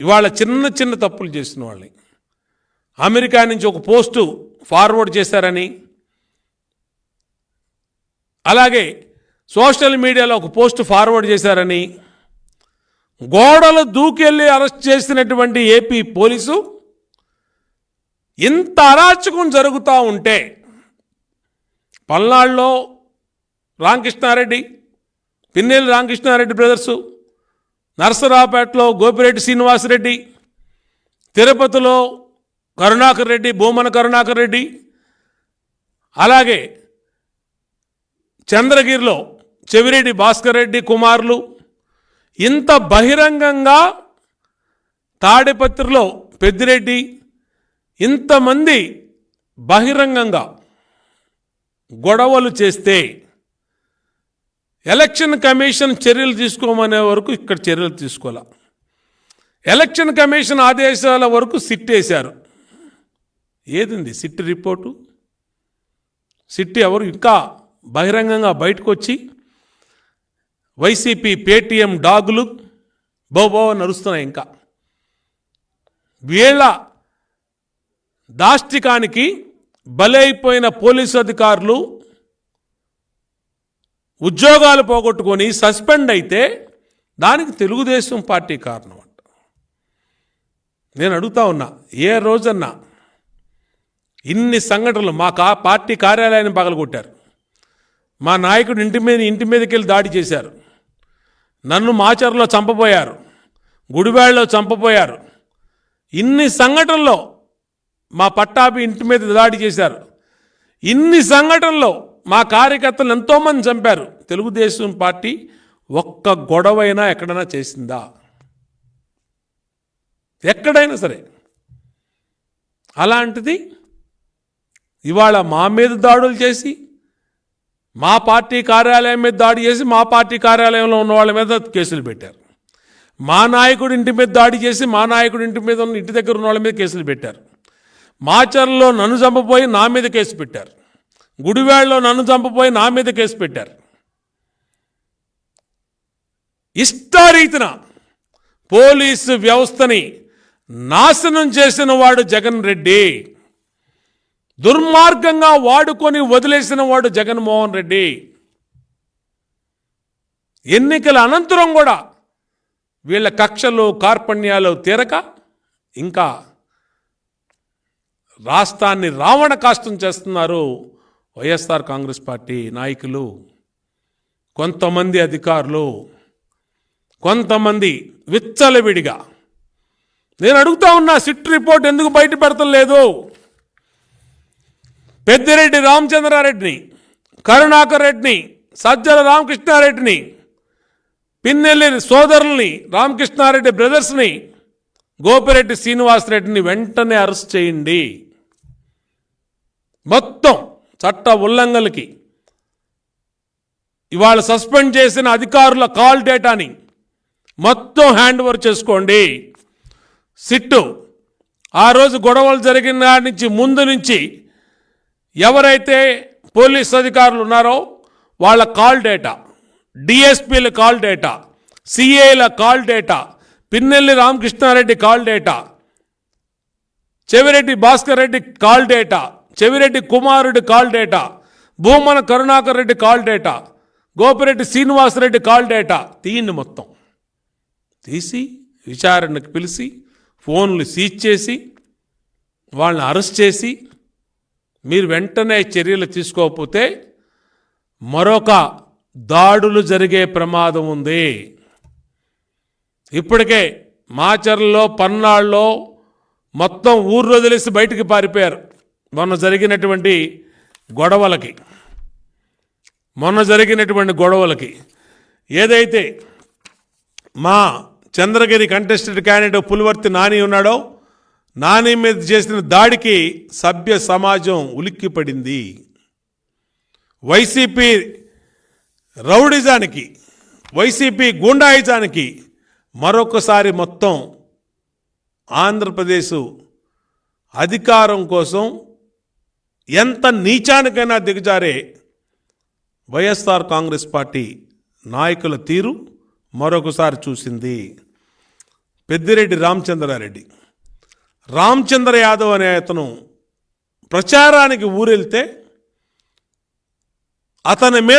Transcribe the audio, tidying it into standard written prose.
ఇవాళ చిన్న చిన్న తప్పులు చేసిన వాళ్ళని అమెరికా నుంచి ఒక పోస్టు ఫార్వర్డ్ చేశారని, అలాగే సోషల్ మీడియాలో ఒక పోస్టు ఫార్వర్డ్ చేశారని, గోడలు దూకెళ్ళి అరెస్ట్ చేసినటువంటి ఏపీ పోలీసు ఇంత అరాచకం జరుగుతూ ఉంటే, పల్నాడులో రామకృష్ణారెడ్డి, పిన్నెల్లి రామకృష్ణారెడ్డి బ్రదర్సు, నరసరావుపేటలో గోపిరెడ్డి శ్రీనివాసరెడ్డి, తిరుపతిలో కరుణాకర్ రెడ్డి, భూమన కరుణాకర్ రెడ్డి, అలాగే చంద్రగిరిలో చెవిరెడ్డి భాస్కర్ రెడ్డి కుమారులు, ఇంత బహిరంగంగా తాడిపత్రిలో పెద్దిరెడ్డి, ఇంతమంది బహిరంగంగా గొడవలు చేస్తే ఎలక్షన్ కమిషన్ చర్యలు తీసుకోమనే వరకు ఇక్కడ చర్యలు తీసుకోలే. ఎలక్షన్ కమిషన్ ఆదేశాల వరకు సిట్ వేశారు. ఏదింది సిట్ రిపోర్టు? సిట్ ఎవరు ఇంకా బహిరంగంగా బయటకు వచ్చి వైసీపీ పేటీఎం డాగులు బోబో నడుస్తున్నాయి. ఇంకా వీళ్ళ దాష్టికానికి బలైపోయిన పోలీసు అధికారులు ఉద్యోగాలు పోగొట్టుకొని సస్పెండ్ అయితే దానికి తెలుగుదేశం పార్టీ కారణం అంట. నేను అడుగుతా ఉన్నా, ఏ రోజన్నా ఇన్ని సంఘటనలు మా పార్టీ కార్యాలయాన్ని పగలగొట్టారు, మా నాయకుడు ఇంటి మీదకి వెళ్ళి దాడి చేశారు, నన్ను మాచర్లో చంపబోయారు, గుడివాడలో చంపబోయారు, ఇన్ని సంఘటనల్లో మా పట్టాభి ఇంటి మీద దాడి చేశారు, ఇన్ని సంఘటనల్లో మా కార్యకర్తలు ఎంతోమంది చంపారు. తెలుగుదేశం పార్టీ ఒక్క గొడవైనా ఎక్కడైనా చేసిందా? ఎక్కడైనా సరే. అలాంటిది ఇవాళ మా మీద దాడులు చేసి, మా పార్టీ కార్యాలయం మీద దాడి చేసి, మా పార్టీ కార్యాలయంలో ఉన్న వాళ్ళ మీద కేసులు పెట్టారు. మా నాయకుడి ఇంటి మీద దాడి చేసి, మా నాయకుడి ఇంటి మీద ఉన్న ఇంటి దగ్గర ఉన్న వాళ్ళ మీద కేసులు పెట్టారు. మాచర్లో నన్ను చంపపోయి నా మీద కేసు పెట్టారు. గుడివాడలో నన్ను చంపపోయి నా మీద కేసు పెట్టారు. ఇష్టారీతిన పోలీసు వ్యవస్థని నాశనం చేసిన వాడు జగన్ రెడ్డి, దుర్మార్గంగా వాడుకొని వదిలేసిన వాడు జగన్మోహన్ రెడ్డి. ఎన్నికల అనంతరం కూడా వీళ్ళ కక్షలు కార్పణ్యాలు తీరక ఇంకా రాష్ట్రాన్ని రావణ కాష్టం చేస్తున్నారు వైఎస్ఆర్ కాంగ్రెస్ పార్టీ నాయకులు, కొంతమంది అధికారులు, కొంతమంది విచ్చలవిడిగా. నేను అడుగుతా ఉన్నా, సిట్ రిపోర్ట్ ఎందుకు బయట పెడతలేదు? పెద్దిరెడ్డి రామచంద్రారెడ్డిని, కరుణాకర్ రెడ్డిని, సజ్జల రామకృష్ణారెడ్డిని, పిన్నెల్లి సోదరుల్ని, రామకృష్ణారెడ్డి బ్రదర్స్ని, గోపిరెడ్డి శ్రీనివాసరెడ్డిని వెంటనే అరెస్ట్ చేయండి. మొత్తం చట్ట ఉల్లంఘనలకి ఇవాళ సస్పెండ్ చేసిన అధికారుల కాల్ డేటాని మొత్తం హ్యాండ్ ఓవర్ చేసుకోండి. సిట్టు ఆ రోజు గొడవలు జరిగిన నాటి నుంచి ముందు నుంచి ఎవరైతే పోలీస్ అధికారులు ఉన్నారో వాళ్ళ కాల్ డేటా, డిఎస్పీల కాల్ డేటా, సిఐల call data, Pinnelli Ramakrishna Reddy call data, Chevireddy Bhaskar Reddy call data, Chevireddy కుమారుడి call data, Bhumana Karunakar Reddy call data, Gopireddy Srinivasa Reddy call data తీయండి. మొత్తం తీసి విచారణకు పిలిచి ఫోన్లు సీజ్ చేసి వాళ్ళని అరెస్ట్ చేసి, మీరు వెంటనే చర్యలు తీసుకోకపోతే మరొక దాడులు జరిగే ప్రమాదం ఉంది. ఇప్పటికే మాచర్లలో, పన్నాళ్ళలో మొత్తం ఊరు వదిలేసి బయటికి పారిపోయారు. మొన్న జరిగినటువంటి గొడవలకి ఏదైతే మా చంద్రగిరి కంటెస్టెడ్ క్యాండిడేట్ పులివర్తి నాని ఉన్నాడో, నాని మీద చేసిన దాడికి సభ్య సమాజం ఉలిక్కిపడింది. వైసీపీ రౌడిజానికి, వైసీపీ గూండాయిజానికి మరొకసారి మొత్తం ఆంధ్రప్రదేశ్ అధికారం కోసం ఎంత నీచానికైనా దిగజారే వైఎస్ఆర్ కాంగ్రెస్ పార్టీ నాయకుల తీరు మరొకసారి చూసింది. పెద్దిరెడ్డి రామచంద్రారెడ్డి. రామచంద్ర యాదవ్ అనే అతను ప్రచారానికి ఊరెళ్తే అతని మీద